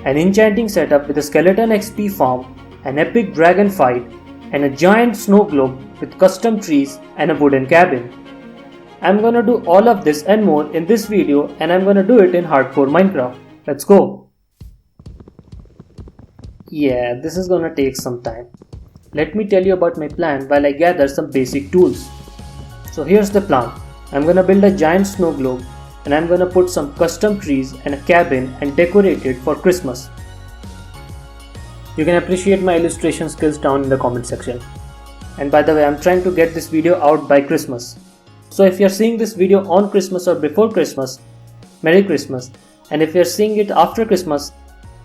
an enchanting setup with a skeleton XP farm, an epic dragon fight, and a giant snow globe with custom trees and a wooden cabin. I'm gonna do all of this and more in this video, and I'm gonna do it in hardcore Minecraft. Let's go! Yeah, this is gonna take some time. Let me tell you about my plan while I gather some basic tools. So here's the plan. I'm gonna build a giant snow globe, and I'm gonna put some custom trees and a cabin and decorate it for Christmas. You can appreciate my illustration skills down in the comment section. And by the way, I'm trying to get this video out by Christmas. So if you're seeing this video on Christmas or before Christmas, Merry Christmas. And if you're seeing it after Christmas,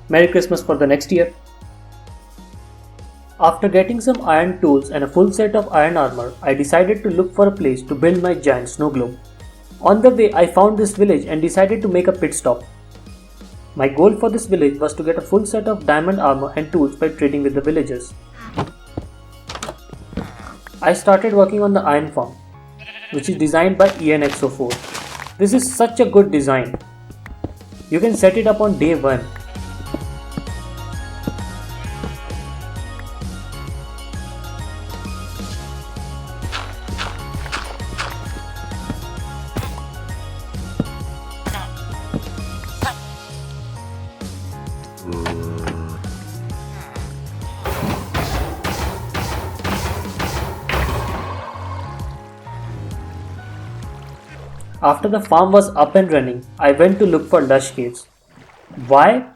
Merry Christmas for the next year. After getting some iron tools and a full set of iron armor, I decided to look for a place to build my giant snow globe. On the way, I found this village and decided to make a pit stop. My goal for this village was to get a full set of diamond armor and tools by trading with the villagers. I started working on the iron farm, which is designed by ENXO4. This is such a good design. You can set it up on day 1. After the farm was up and running, I went to look for lush caves. Why?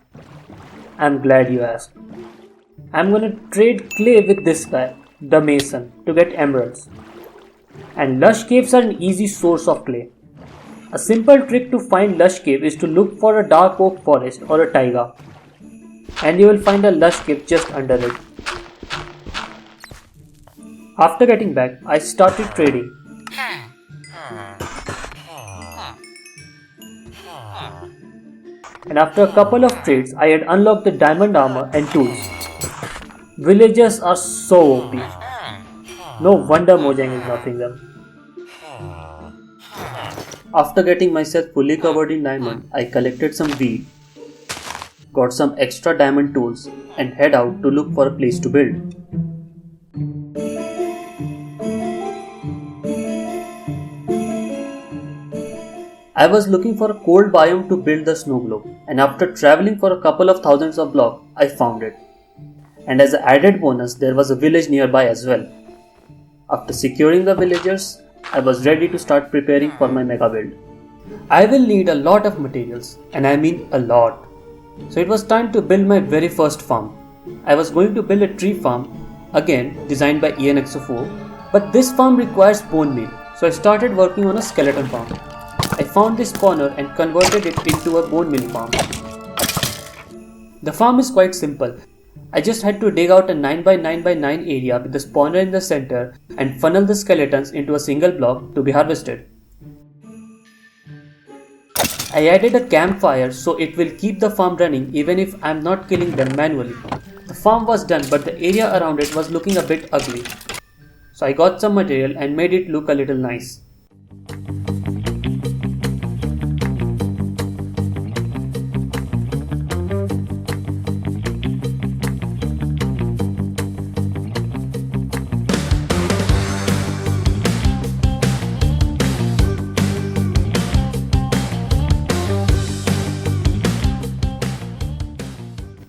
I'm glad you asked. I'm gonna trade clay with this guy, the mason, to get emeralds. And lush caves are an easy source of clay. A simple trick to find lush cave is to look for a dark oak forest or a taiga, and you will find a lush cave just under it. After getting back, I started trading. And after a couple of trades, I had unlocked the diamond armor and tools. Villagers are so OP. No wonder Mojang is nerfing them. After getting myself fully covered in diamond, I collected some wheat, got some extra diamond tools, and head out to look for a place to build. I was looking for a cold biome to build the snow globe, and after traveling for a couple of thousands of blocks, I found it. And as an added bonus, there was a village nearby as well. After securing the villagers, I was ready to start preparing for my mega build. I will need a lot of materials, and I mean a lot. So it was time to build my very first farm. I was going to build a tree farm, again designed by ENXO4, but this farm requires bone meal, so I started working on a skeleton farm. I found this spawner and converted it into a bone meal farm. The farm is quite simple. I just had to dig out a 9x9x9 area with the spawner in the center and funnel the skeletons into a single block to be harvested. I added a campfire so it will keep the farm running even if I am not killing them manually. The farm was done, but the area around it was looking a bit ugly. So I got some material and made it look a little nice.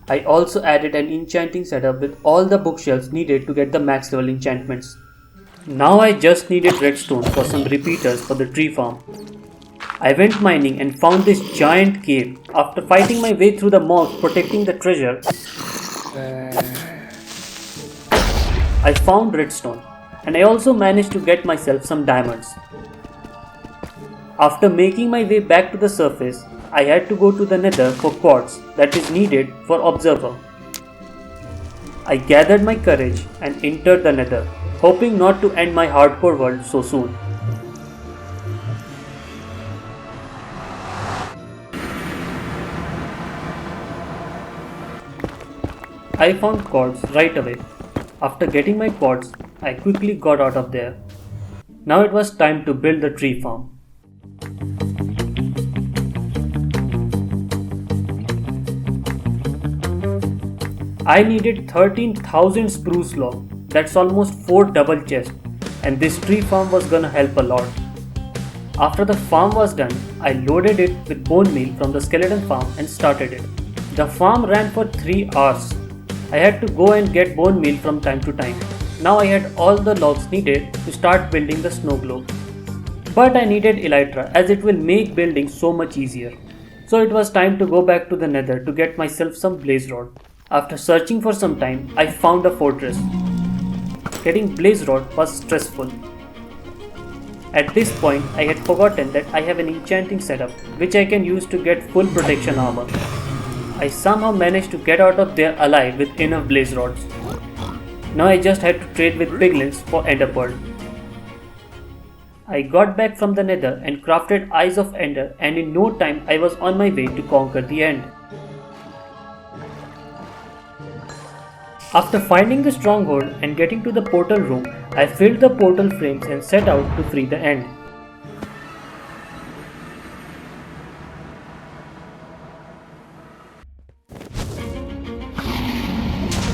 I also added an enchanting setup with all the bookshelves needed to get the max level enchantments. Now I just needed redstone for some repeaters for the tree farm. I went mining and found this giant cave. After fighting my way through the mobs protecting the treasure, I found redstone, and I also managed to get myself some diamonds. After making my way back to the surface, I had to go to the nether for quartz that is needed for observer. I gathered my courage and entered the nether, hoping not to end my hardcore world so soon. I found quartz right away. After getting my quartz, I quickly got out of there. Now it was time to build the tree farm. I needed 13,000 spruce log, that's almost 4 double chests, and this tree farm was gonna help a lot. After the farm was done, I loaded it with bone meal from the skeleton farm and started it. The farm ran for 3 hours. I had to go and get bone meal from time to time. Now I had all the logs needed to start building the snow globe. But I needed elytra as it will make building so much easier. So it was time to go back to the nether to get myself some blaze rod. After searching for some time, I found a fortress. Getting blaze rod was stressful. At this point, I had forgotten that I have an enchanting setup which I can use to get full protection armor. I somehow managed to get out of there alive with enough blaze rods. Now I just had to trade with piglins for ender pearl. I got back from the nether and crafted eyes of ender, and in no time I was on my way to conquer the end. After finding the stronghold and getting to the portal room, I filled the portal frames and set out to free the end.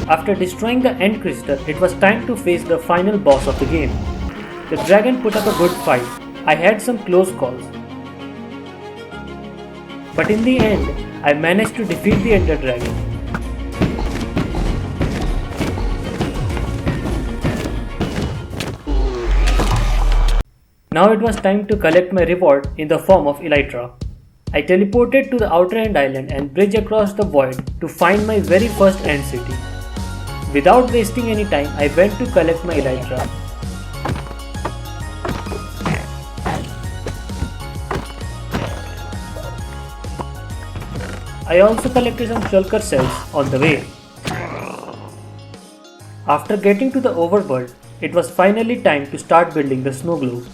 After destroying the end crystal, it was time to face the final boss of the game. The dragon put up a good fight. I had some close calls. But in the end, I managed to defeat the ender dragon. Now it was time to collect my reward in the form of elytra. I teleported to the outer end island and bridged across the void to find my very first end city. Without wasting any time, I went to collect my elytra. I also collected some shulker cells on the way. After getting to the overworld, it was finally time to start building the snow globe.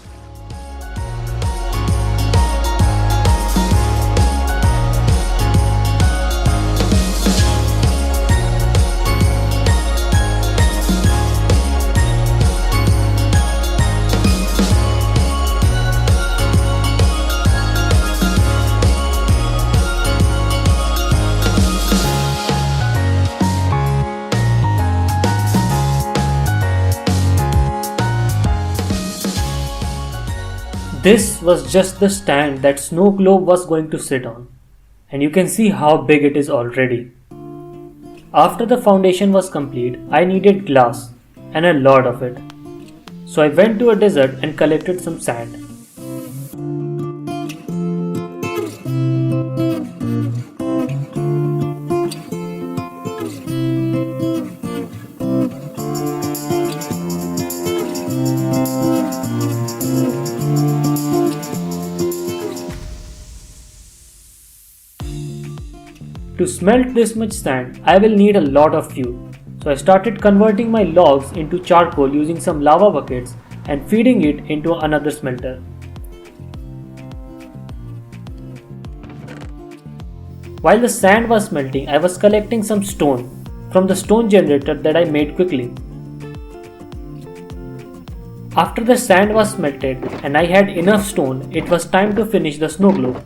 This was just the stand that snow globe was going to sit on, and you can see how big it is already. After the foundation was complete, I needed glass, and a lot of it. So I went to a desert and collected some sand. To smelt this much sand, I will need a lot of fuel. So I started converting my logs into charcoal using some lava buckets and feeding it into another smelter. While the sand was smelting, I was collecting some stone from the stone generator that I made quickly. After the sand was smelted and I had enough stone, it was time to finish the snow globe.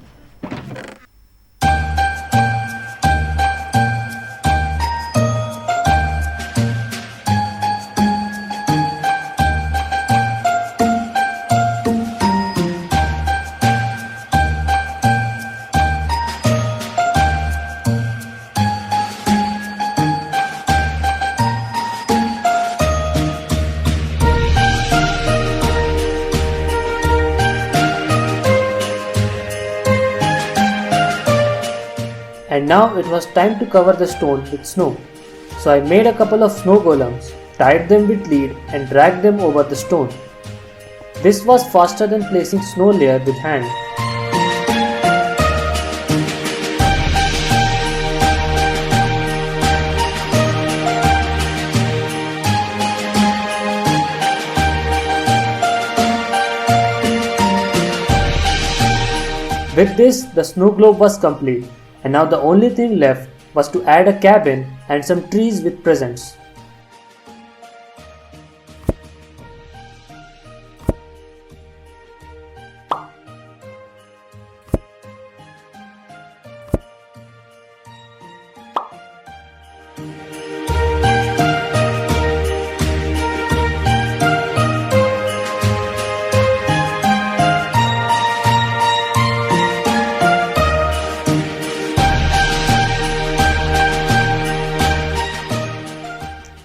And now it was time to cover the stone with snow. So I made a couple of snow golems, tied them with lead and dragged them over the stone. This was faster than placing snow layer with hand. With this, the snow globe was complete. And now the only thing left was to add a cabin and some trees with presents.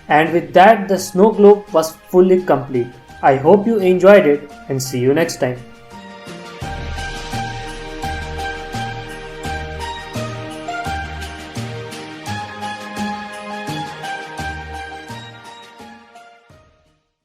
And with that, the snow globe was fully complete. I hope you enjoyed it and see you next time.